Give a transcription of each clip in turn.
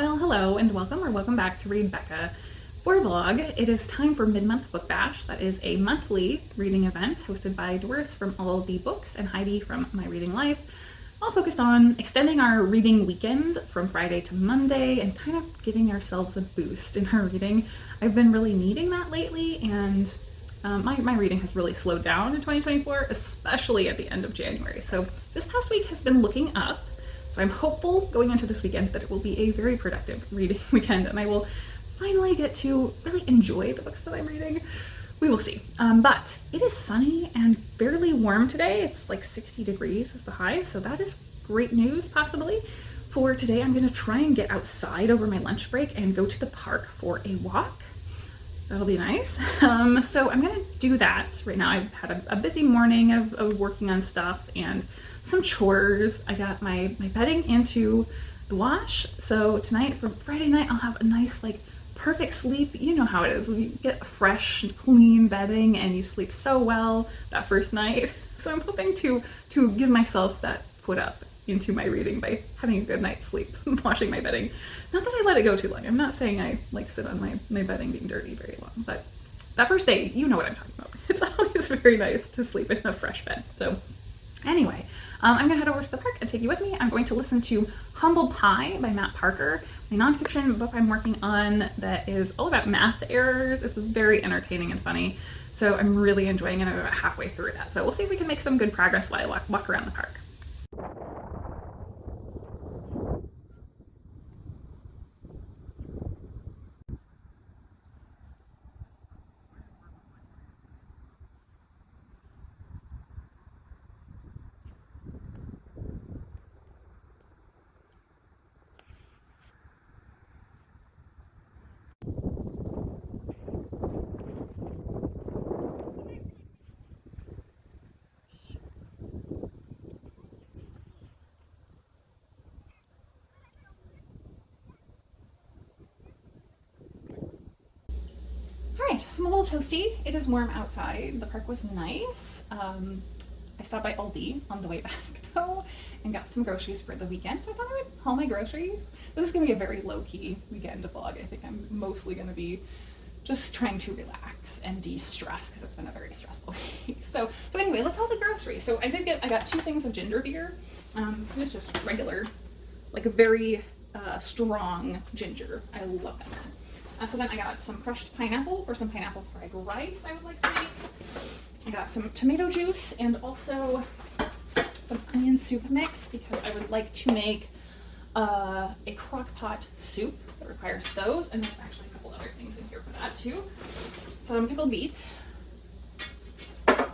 Well, hello and welcome back to Read Becca. For vlog, it is time for Mid-Month Book Bash. That is a monthly reading event hosted by Doris from All the Books and Heidi from My Reading Life, all focused on extending our reading weekend from Friday to Monday and kind of giving ourselves a boost in our reading. I've been really needing that lately, and my reading has really slowed down in 2024, especially at the end of January. So this past week has been looking up. So I'm hopeful going into this weekend that it will be a very productive reading weekend and I will finally get to really enjoy the books that I'm reading. We will see. But it is sunny and fairly warm today. It's like 60 degrees is the high, so that is great news possibly. For today, I'm gonna try and get outside over my lunch break and go to the park for a walk. That'll be nice. So I'm gonna do that right now. I've had a busy morning of working on stuff and some chores. I got my bedding into the wash. So tonight, for Friday night, I'll have a nice, like, perfect sleep. You know how it is when you get fresh, clean bedding and you sleep so well that first night. So I'm hoping to give myself that foot up into my reading by having a good night's sleep, washing my bedding. Not that I let it go too long. I'm not saying I like sit on my bedding being dirty very long, but that first day, you know what I'm talking about. It's always very nice to sleep in a fresh bed. So anyway, I'm gonna head over to the park and take you with me. I'm going to listen to Humble Pie by Matt Parker, my nonfiction book I'm working on that is all about math errors. It's very entertaining and funny. So I'm really enjoying it. I'm about halfway through that. So we'll see if we can make some good progress while I walk around the park. Alright, I'm a little toasty. It is warm outside. The park was nice. I stopped by Aldi on the way back though and got some groceries for the weekend. So I thought I would haul my groceries. This is going to be a very low-key weekend vlog. I think I'm mostly going to be just trying to relax and de-stress because it's been a very stressful week. So anyway, let's haul the groceries. So I got 2 things of ginger beer. It's just regular, like a very strong ginger. I love it. So then I got some crushed pineapple for some pineapple fried rice I would like to make. I got some tomato juice and also some onion soup mix because I would like to make a crock pot soup that requires those. And there's actually a couple other things in here for that too. Some pickled beets, a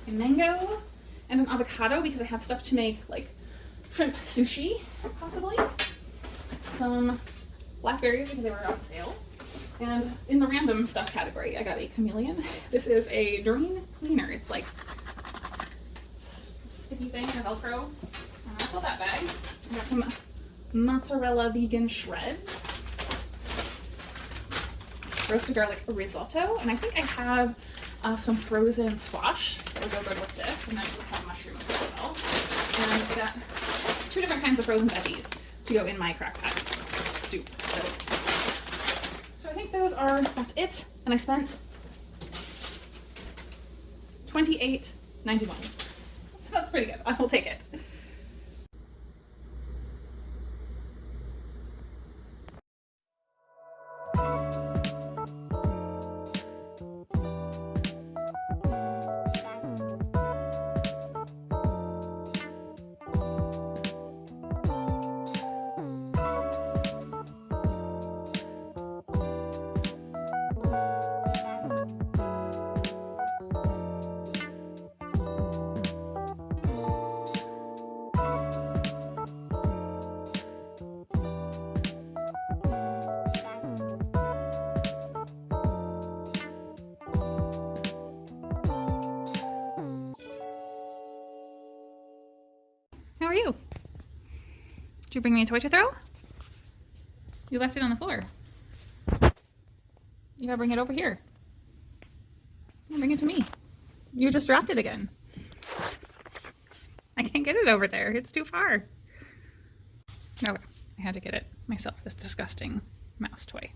mango, and an avocado because I have stuff to make like shrimp sushi possibly. Some blackberries because they were on sale. And in the random stuff category, I got a chameleon. This is a drain cleaner. It's like sticky thing or Velcro. That's all that bag. I got some mozzarella vegan shreds, roasted garlic risotto, and I think I have some frozen squash that will go good with this, and then we have mushrooms as well. And I got 2 different kinds of frozen veggies to go in my crock pot soup. So I think that's it. And I spent $28.91. So that's pretty good. I will take it. How are you? Did you bring me a toy to throw? You left it on the floor. You gotta bring it over here. Bring it to me. You just dropped it again. I can't get it over there. It's too far. Okay, I had to get it. myself this disgusting mouse toy.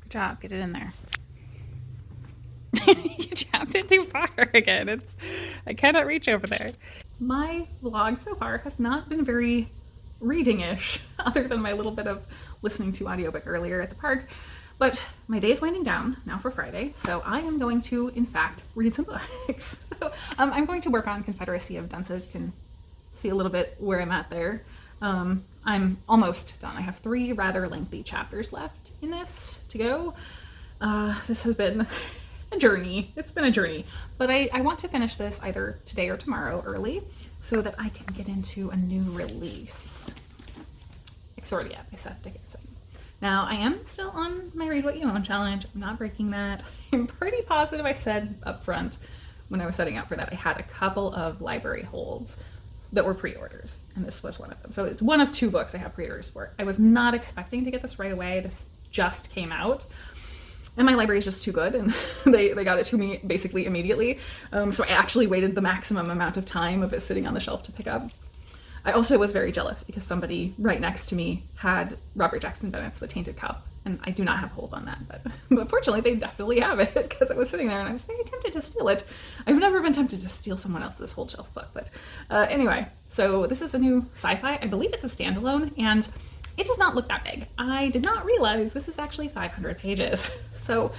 Good job, get it in there. You chopped it too far again. I cannot reach over there. My vlog so far has not been very reading-ish, other than my little bit of listening to audiobook earlier at the park. But my day is winding down now for Friday, so I am going to, in fact, read some books. So I'm going to work on Confederacy of Dunces. You can see a little bit where I'm at there. I'm almost done. I have 3 rather lengthy chapters left in this to go. This has been a journey. It's been a journey, but I want to finish this either today or tomorrow early so that I can get into a new release. Exordia by Seth Dickinson. Now, I am still on my Read What You Own challenge. I'm not breaking that. I'm pretty positive I said up front when I was setting out for that, I had a couple of library holds that were pre-orders, and this was one of them. So it's one of 2 books I have pre-orders for. I was not expecting to get this right away. This just came out. And my library is just too good, and they got it to me basically immediately. So I actually waited the maximum amount of time of it sitting on the shelf to pick up. I also was very jealous because somebody right next to me had Robert Jackson Bennett's The Tainted Cup, and I do not have hold on that, but fortunately they definitely have it because it was sitting there and I was very tempted to steal it. I've never been tempted to steal someone else's whole shelf book, but anyway, so this is a new sci-fi. I believe it's a standalone, and it does not look that big. I did not realize this is actually 500 pages. So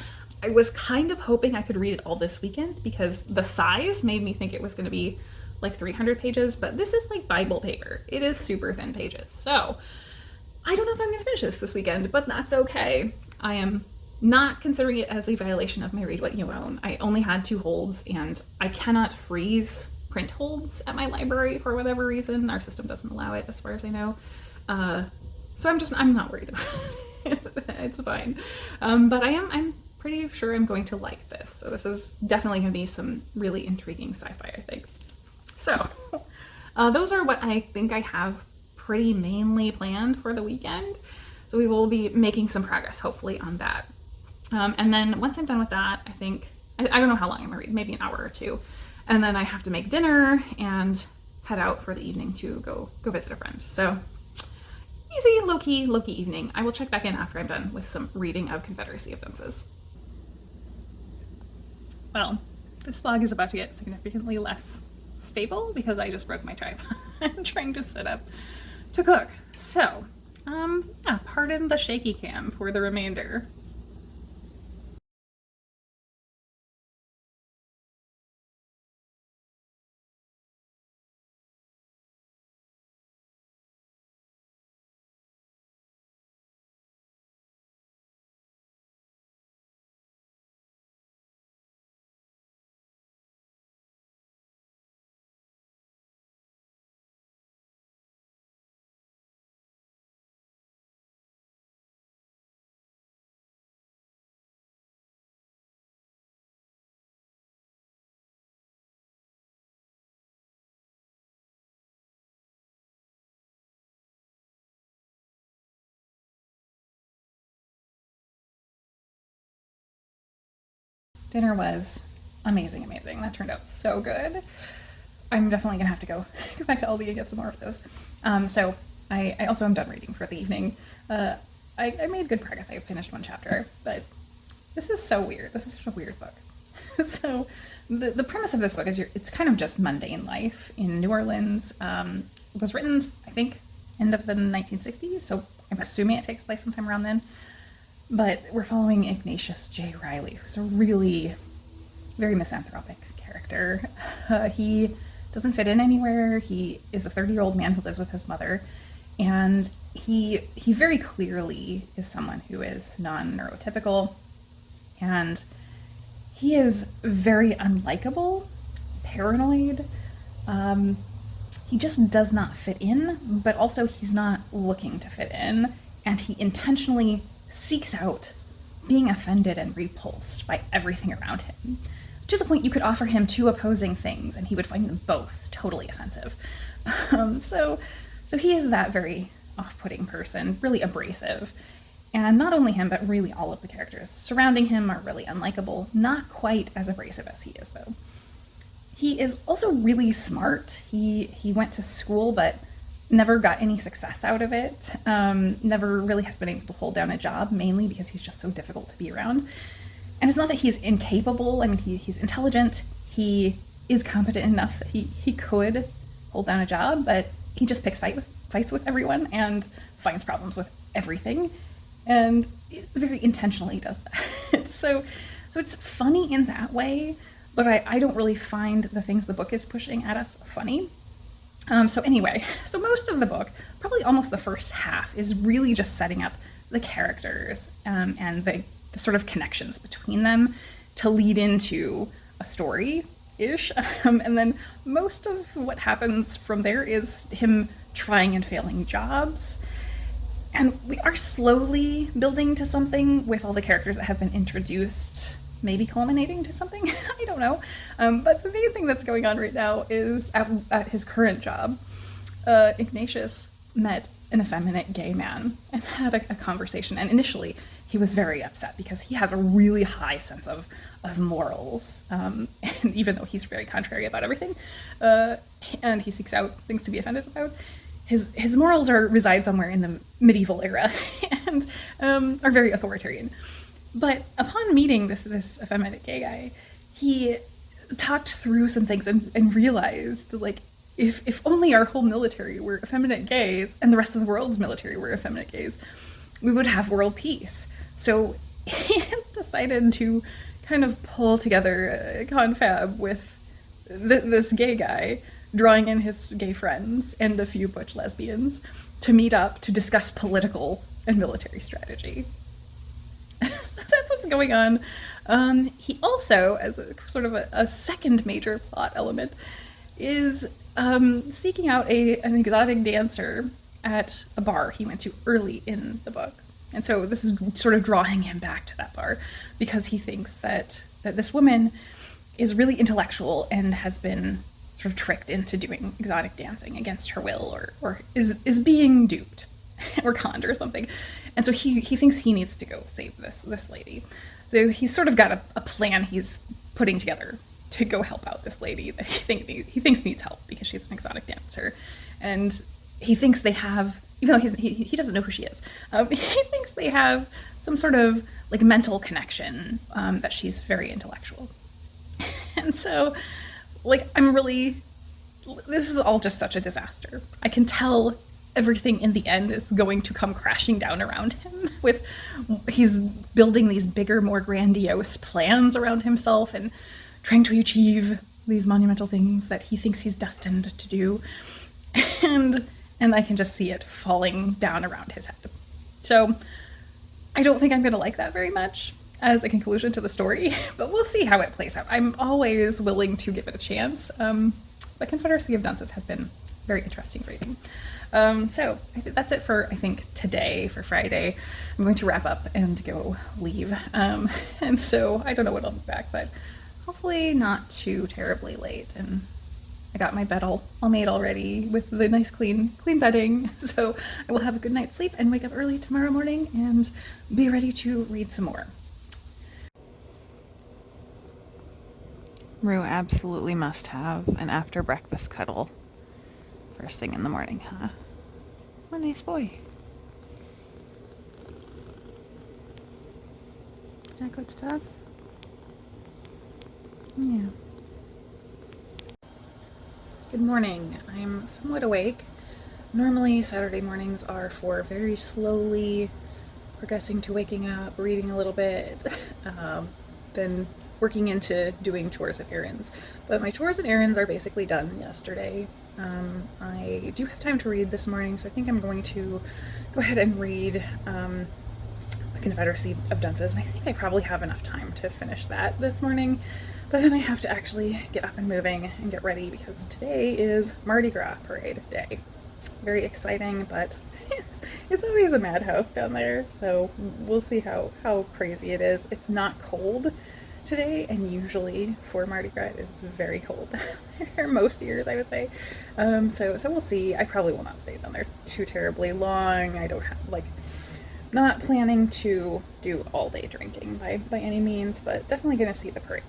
I was kind of hoping I could read it all this weekend because the size made me think it was going to be like 300 pages, but this is like Bible paper. It is super thin pages. So I don't know if I'm going to finish this weekend, but that's okay. I am not considering it as a violation of my Read What You Own. I only had 2 holds, and I cannot freeze print holds at my library for whatever reason. Our system doesn't allow it, as far as I know. So I'm not worried about it. It's fine. But I'm pretty sure I'm going to like this. So this is definitely going to be some really intriguing sci-fi, I think. So those are what I think I have pretty mainly planned for the weekend. So we will be making some progress, hopefully, on that. And then once I'm done with that, I think, I don't know how long I'm gonna read, maybe an hour or 2. And then I have to make dinner and head out for the evening to go visit a friend. So easy, low-key evening. I will check back in after I'm done with some reading of Confederacy of Dunces. Well, this vlog is about to get significantly less stable because I just broke my tripod. I'm trying to set up to cook. So, yeah, pardon the shaky cam for the remainder. Dinner was amazing. That turned out so good. I'm definitely gonna have to go back to Aldi and get some more of those. So I also am done reading for the evening. I made good progress. I finished 1 chapter, but this is so weird. This is such a weird book. So the premise of this book is it's kind of just mundane life in New Orleans. It was written, I think, end of the 1960s, so I'm assuming it takes place sometime around then. But we're following Ignatius J. Riley, who's a really very misanthropic character. He doesn't fit in anywhere. He is a 30-year-old man who lives with his mother, and he very clearly is someone who is non-neurotypical, and he is very unlikable, paranoid. He just does not fit in, but also he's not looking to fit in, and he intentionally seeks out being offended and repulsed by everything around him, to the point you could offer him 2 opposing things and he would find them both totally offensive. So he is that very off-putting person, really abrasive. And not only him, but really all of the characters surrounding him are really unlikable. Not quite as abrasive as he is, though. He is also really smart. He went to school, but never got any success out of it. Never really has been able to hold down a job, mainly because he's just so difficult to be around. And it's not that he's incapable. I mean, he's intelligent. He is competent enough that he could hold down a job, but he just picks fights with everyone and finds problems with everything, and very intentionally does that. So it's funny in that way, but I don't really find the things the book is pushing at us funny. So anyway, so most of the book, probably almost the first half, is really just setting up the characters and the sort of connections between them to lead into a story-ish. And then most of what happens from there is him trying and failing jobs. And we are slowly building to something with all the characters that have been introduced, maybe culminating to something. I don't know. But the main thing that's going on right now is at his current job, Ignatius met an effeminate gay man and had a conversation. And initially, he was very upset because he has a really high sense of morals. And even though he's very contrary about everything, and he seeks out things to be offended about, his morals reside somewhere in the medieval era and are very authoritarian. But upon meeting this effeminate gay guy, he talked through some things and realized, like, if only our whole military were effeminate gays and the rest of the world's military were effeminate gays, we would have world peace. So he has decided to kind of pull together a confab with this gay guy, drawing in his gay friends and a few butch lesbians to meet up to discuss political and military strategy. So that's what's going on. He also, as a sort of a second major plot element, is seeking out an exotic dancer at a bar he went to early in the book. And so this is sort of drawing him back to that bar because he thinks that this woman is really intellectual and has been sort of tricked into doing exotic dancing against her will, or is being duped or conned or something. And so he thinks he needs to go save this lady. So he's sort of got a plan he's putting together to go help out this lady that he thinks needs help because she's an exotic dancer. And he thinks they have, even though he doesn't know who she is, he thinks they have some sort of like mental connection, that she's very intellectual. And so, like, this is all just such a disaster. I can tell everything in the end is going to come crashing down around him. He's building these bigger, more grandiose plans around himself and trying to achieve these monumental things that he thinks he's destined to do. And I can just see it falling down around his head. So I don't think I'm going to like that very much as a conclusion to the story, but we'll see how it plays out. I'm always willing to give it a chance. But Confederacy of Dunces has been very interesting reading. So I think that's it for, I think, today, for Friday. I'm going to wrap up and go leave. And so I don't know when I'll be back, but hopefully not too terribly late. And I got my bed all made already with the nice clean bedding. So I will have a good night's sleep and wake up early tomorrow morning and be ready to read some more. Rue absolutely must have an after breakfast cuddle first thing in the morning, huh? What a nice boy. Is that good stuff? Yeah. Good morning. I'm somewhat awake. Normally Saturday mornings are for very slowly progressing to waking up, reading a little bit, then working into doing chores and errands. But my chores and errands are basically done yesterday. I do have time to read this morning, so I think I'm going to go ahead and read The Confederacy of Dunces, and I think I probably have enough time to finish that this morning. But then I have to actually get up and moving and get ready because today is Mardi Gras parade day. Very exciting, but it's always a madhouse down there, so we'll see how crazy it is. It's not cold today, and usually for Mardi Gras it is very cold down there, most years I would say. So we'll see. I probably will not stay down there too terribly long. I don't have, like, Not planning to do all day drinking by any means, but definitely going to see the parade.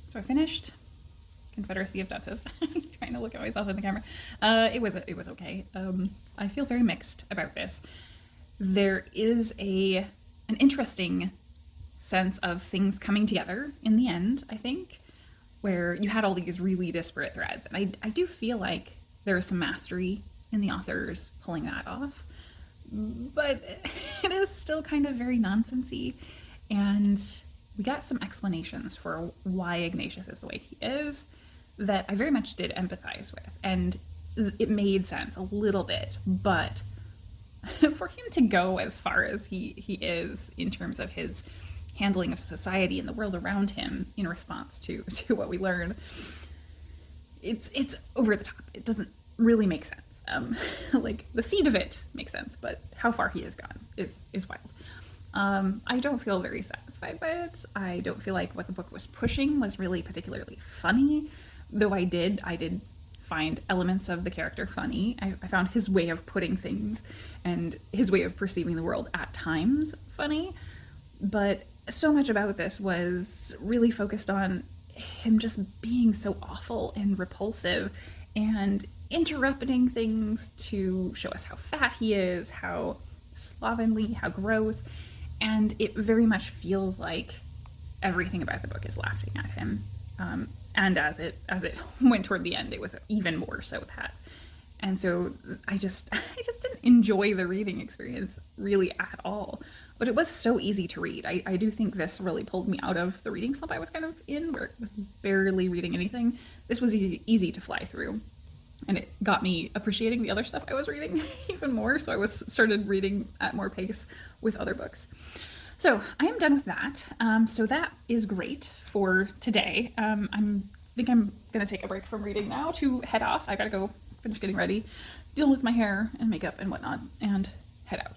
So I finished Confederacy of Dunces. Trying to look at myself in the camera. It was okay. I feel very mixed about this. There is an interesting sense of things coming together in the end, I think, where you had all these really disparate threads. And I do feel like there is some mastery in the authors pulling that off. But it is still kind of very nonsensy. And we got some explanations for why Ignatius is the way he is that I very much did empathize with. And it made sense a little bit. But for him to go as far as he is in terms of his handling of society and the world around him in response to what we learn, it's over the top. It doesn't really make sense. Like the seed of it makes sense, but how far he has gone is wild. I don't feel very satisfied by it. I don't feel like what the book was pushing was really particularly funny, though I did find elements of the character funny. I found his way of putting things and his way of perceiving the world at times funny, but so much about this was really focused on him just being so awful and repulsive and interrupting things to show us how fat he is, how slovenly, how gross, and it very much feels like everything about the book is laughing at him. And as it went toward the end, it was even more so that. And so I just didn't enjoy the reading experience really at all. But it was so easy to read. I do think this really pulled me out of the reading slump I was kind of in, where it was barely reading anything. This was easy to fly through. And it got me appreciating the other stuff I was reading even more. So I started reading at more pace with other books. So I am done with that. So that is great for today. I think I'm going to take a break from reading now to head off. I got to go finish getting ready, deal with my hair and makeup and whatnot, and head out.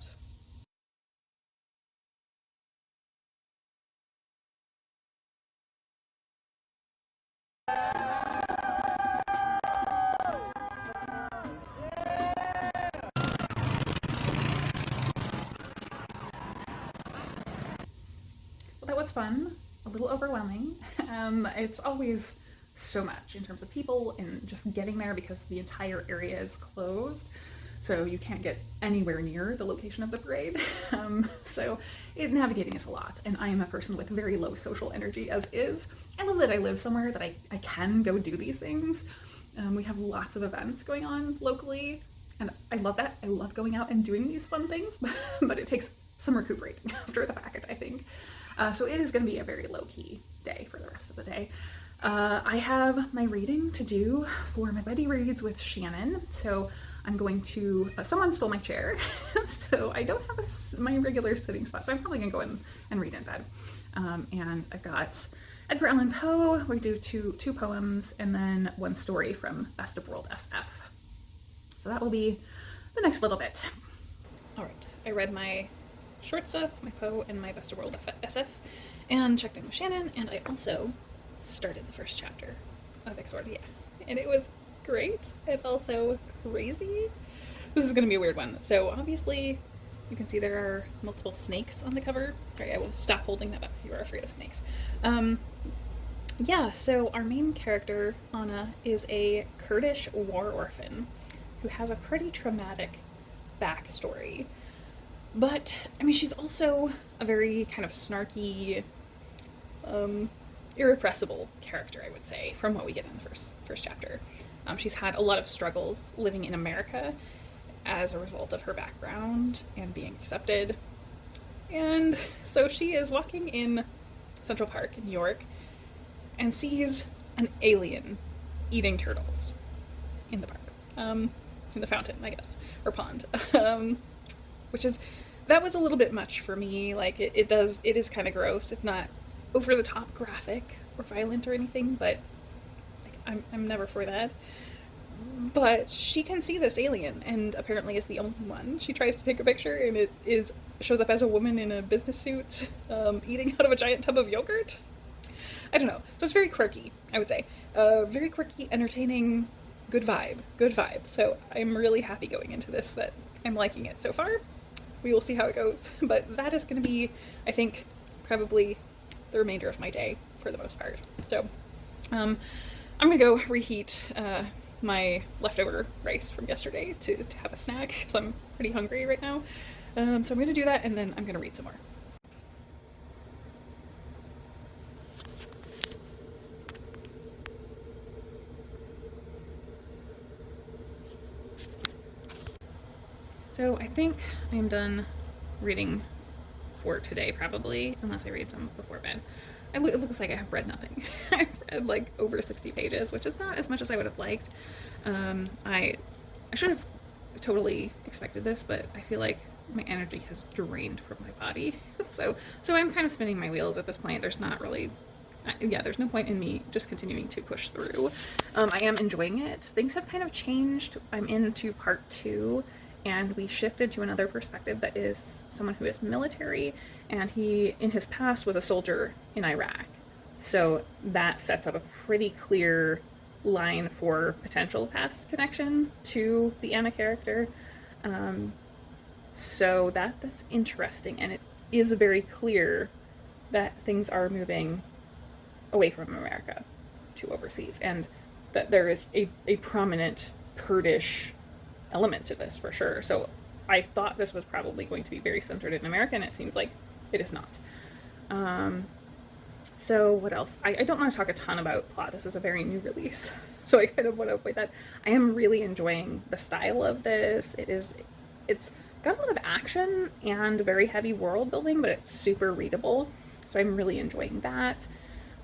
Well, that was fun, a little overwhelming. It's always so much in terms of people and just getting there because the entire area is closed. So you can't get anywhere near the location of the parade. So navigating is a lot, and I am a person with very low social energy as is. I love that I live somewhere that I can go do these things. We have lots of events going on locally, and I love that. I love going out and doing these fun things, but it takes some recuperating after the fact, I think. So it is going to be a very low-key day for the rest of the day. I have my reading to do for my Buddy Reads with Shannon. So I'm going to, someone stole my chair, so I don't have my regular sitting spot. So I'm probably gonna go in and read in bed. And I've got Edgar Allan Poe. We do two poems and then one story from Best of World SF. So that will be the next little bit. All right, I read my short stuff, my Poe and my Best of World SF, and checked in with Shannon, and I also started the first chapter of Exordia, and it was great and also crazy. This is going to be a weird one. So obviously you can see there are multiple snakes on the cover. Sorry, I will stop holding that up if you are afraid of snakes. Yeah, so our main character, Anna, is a Kurdish war orphan who has a pretty traumatic backstory. But, I mean, she's also a very kind of snarky, irrepressible character, I would say, from what we get in the first chapter. She's had a lot of struggles living in America as a result of her background and being accepted. And so she is walking in Central Park in New York and sees an alien eating turtles in the park, in the fountain, I guess, or pond, which is that was a little bit much for me. Like it is kind of gross. It's not over the top graphic or violent or anything, but like, I'm never for that. But she can see this alien and apparently is the only one. She tries to take a picture and it is shows up as a woman in a business suit eating out of a giant tub of yogurt. I don't know. So it's very quirky, I would say. Very quirky, entertaining, good vibe. Good vibe. So I'm really happy going into this that I'm liking it so far. We will see how it goes. But that is going to be, I think, probably the remainder of my day for the most part. So I'm going to go reheat my leftover rice from yesterday to have a snack because I'm pretty hungry right now. So I'm going to do that and then I'm going to read some more. So I think I'm done reading for today, probably, unless I read some before bed. It looks like I have read nothing. I've read like over 60 pages, which is not as much as I would have liked. I should have totally expected this, but I feel like my energy has drained from my body. So I'm kind of spinning my wheels at this point. There's not really there's no point in me just continuing to push through. I am enjoying it. Things have kind of changed. I'm into part 2 and we shifted to another perspective that is someone who is military and he in his past was a soldier in Iraq. So that sets up a pretty clear line for potential past connection to the Anna character. Um, so that's interesting, and it is very clear that things are moving away from America to overseas, and that there is a prominent Kurdish element to this for sure. So I thought this was probably going to be very centered in America, and it seems like it is not. Um, so what else? I don't want to talk a ton about plot. This is a very new release, so I kind of want to avoid that. I am really enjoying the style of this. It's got a lot of action and very heavy world building, but it's super readable. So I'm really enjoying that.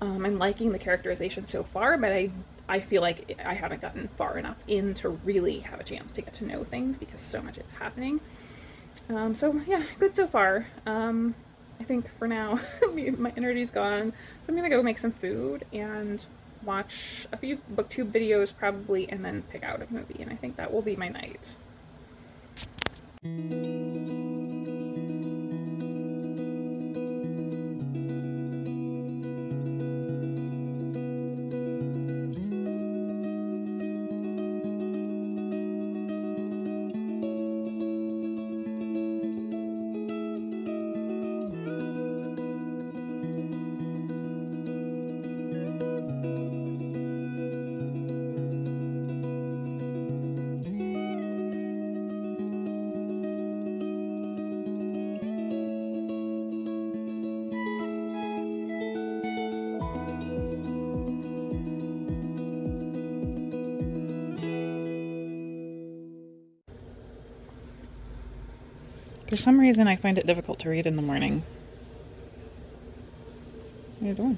I'm liking the characterization so far, but I feel like I haven't gotten far enough in to really have a chance to get to know things because so much is happening. So yeah, good so far. I think for now my energy's gone, so I'm gonna go make some food and watch a few booktube videos probably, and then pick out a movie, and I think that will be my night. For some reason, I find it difficult to read in the morning. What are you doing?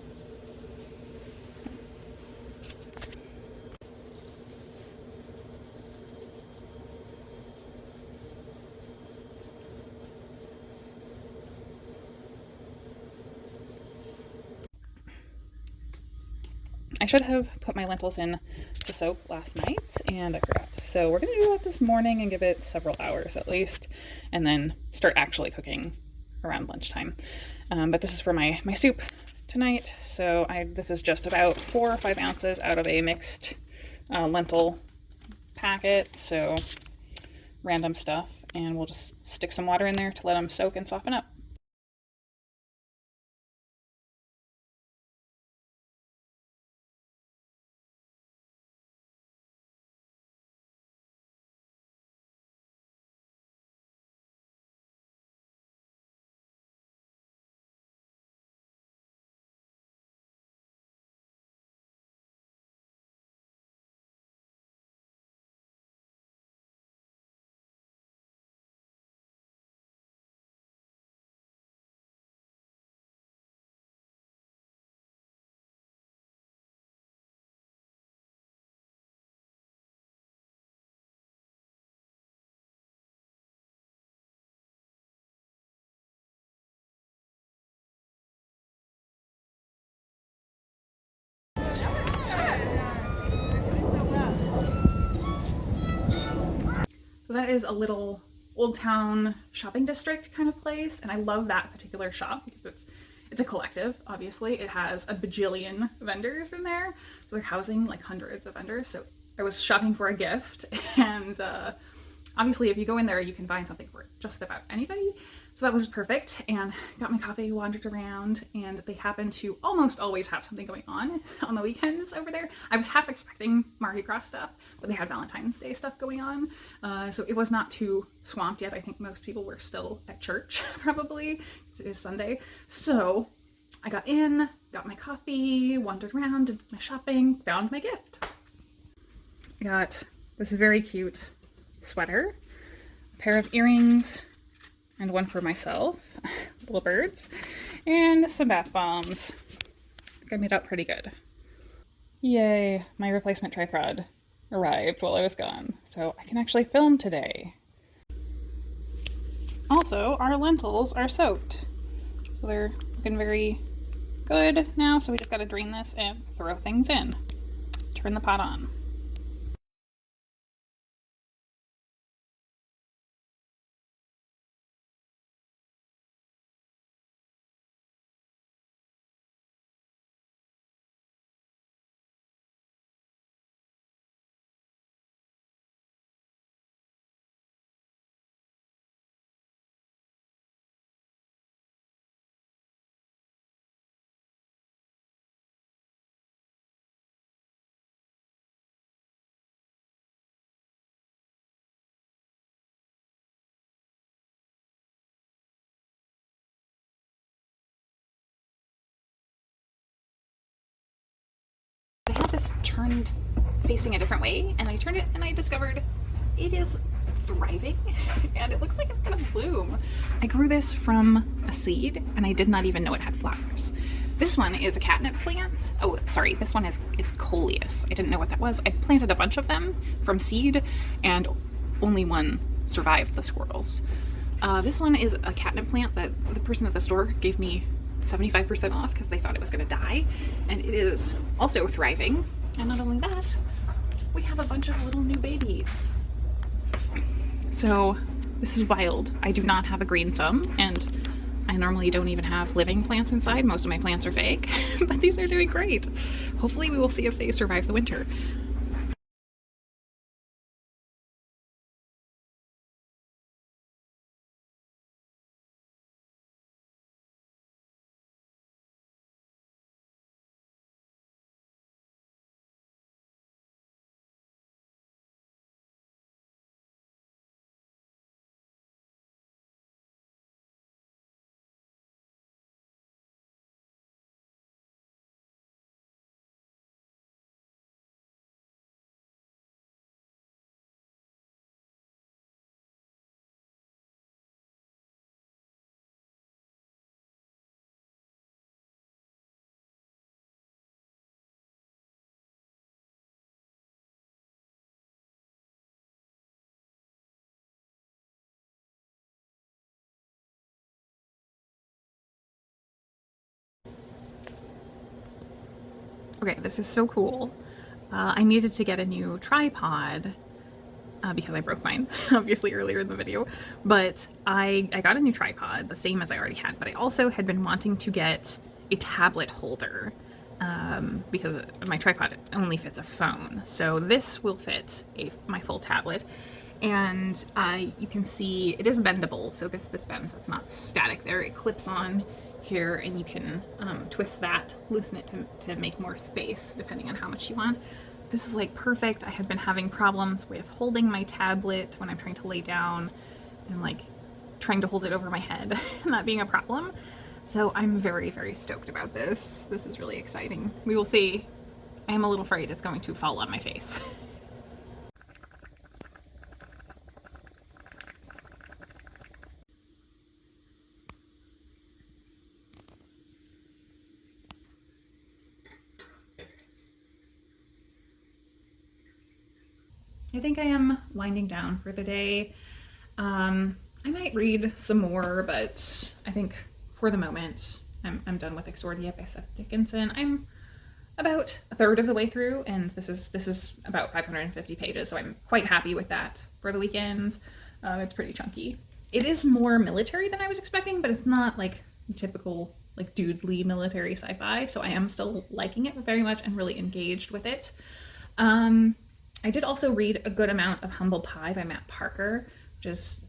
I should have put my lentils in to soak last night, and I forgot. So we're going to do that this morning and give it several hours at least, and then start actually cooking around lunchtime. But this is for my soup tonight. So this is just about 4 or 5 ounces out of a mixed lentil packet. So random stuff, and we'll just stick some water in there to let them soak and soften up. So that is a little old town shopping district kind of place, and I love that particular shop because it's a collective. Obviously, it has a bajillion vendors in there, so they're housing like hundreds of vendors. So I was shopping for a gift, and obviously, if you go in there, you can find something for just about anybody. So that was perfect, and got my coffee, wandered around, and they happen to almost always have something going on the weekends over there. I was half expecting Mardi Gras stuff, but they had Valentine's Day stuff going on. So it was not too swamped yet. I think most people were still at church, probably. It is Sunday. So I got in, got my coffee, wandered around, did my shopping, found my gift. I got this very cute sweater, a pair of earrings, and one for myself, little birds, and some bath bombs. I think I made out pretty good. Yay, my replacement tripod arrived while I was gone, so I can actually film today. Also, our lentils are soaked, so they're looking very good now, so we just gotta drain this and throw things in. Turn the pot on. I had this turned facing a different way, and I turned it and I discovered it is thriving and it looks like it's gonna bloom. I grew this from a seed and I did not even know it had flowers. This one is a catnip plant. Oh, sorry, this one is coleus. I didn't know what that was. I planted a bunch of them from seed and only one survived the squirrels. This one is a catnip plant that the person at the store gave me 75% off because they thought it was going to die, and it is also thriving. And not only that, we have a bunch of little new babies. So this is wild. I do not have a green thumb, and I normally don't even have living plants inside. Most of my plants are fake, but these are doing great. Hopefully we will see if they survive the winter. Okay, this is so cool. I needed to get a new tripod because I broke mine, obviously, earlier in the video. But I got a new tripod, the same as I already had, but I also had been wanting to get a tablet holder because my tripod only fits a phone. So this will fit my full tablet. And you can see it is bendable, so this bends, it's not static there. It clips on here and you can twist that, loosen it to make more space depending on how much you want. This is like perfect. I had been having problems with holding my tablet when I'm trying to lay down and like trying to hold it over my head and that being a problem. So I'm very, very stoked about this. This is really exciting. We will see. I am a little afraid it's going to fall on my face. I think I am winding down for the day. I might read some more, but I think for the moment I'm done with Exordia by Seth Dickinson. I'm about a third of the way through, and this is about 550 pages, so I'm quite happy with that for the weekend. It's pretty chunky. It is more military than I was expecting, but it's not like typical like doodly military sci-fi, so I am still liking it very much and really engaged with it. I did also read a good amount of Humble Pie by Matt Parker, which is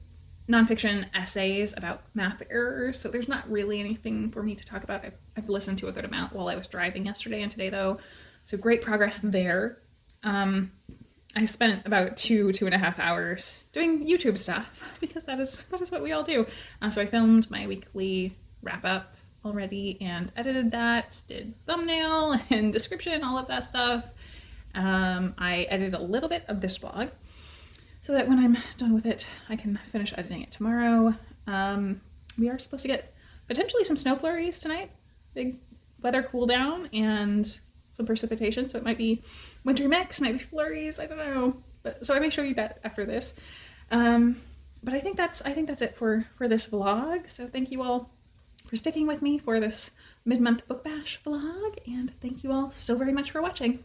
nonfiction essays about math errors, so there's not really anything for me to talk about. I've listened to a good amount while I was driving yesterday and today, though, so great progress there. I spent about 2.5 hours doing YouTube stuff because that is what we all do. So I filmed my weekly wrap up already and edited that, did thumbnail and description, all of that stuff. I edited a little bit of this vlog so that when I'm done with it, I can finish editing it tomorrow. We are supposed to get potentially some snow flurries tonight, big weather cool down, and some precipitation, so it might be wintry mix, might be flurries, I don't know. But so I may show you that after this. But I think that's it for this vlog. So thank you all for sticking with me for this mid-month book bash vlog, and thank you all so very much for watching.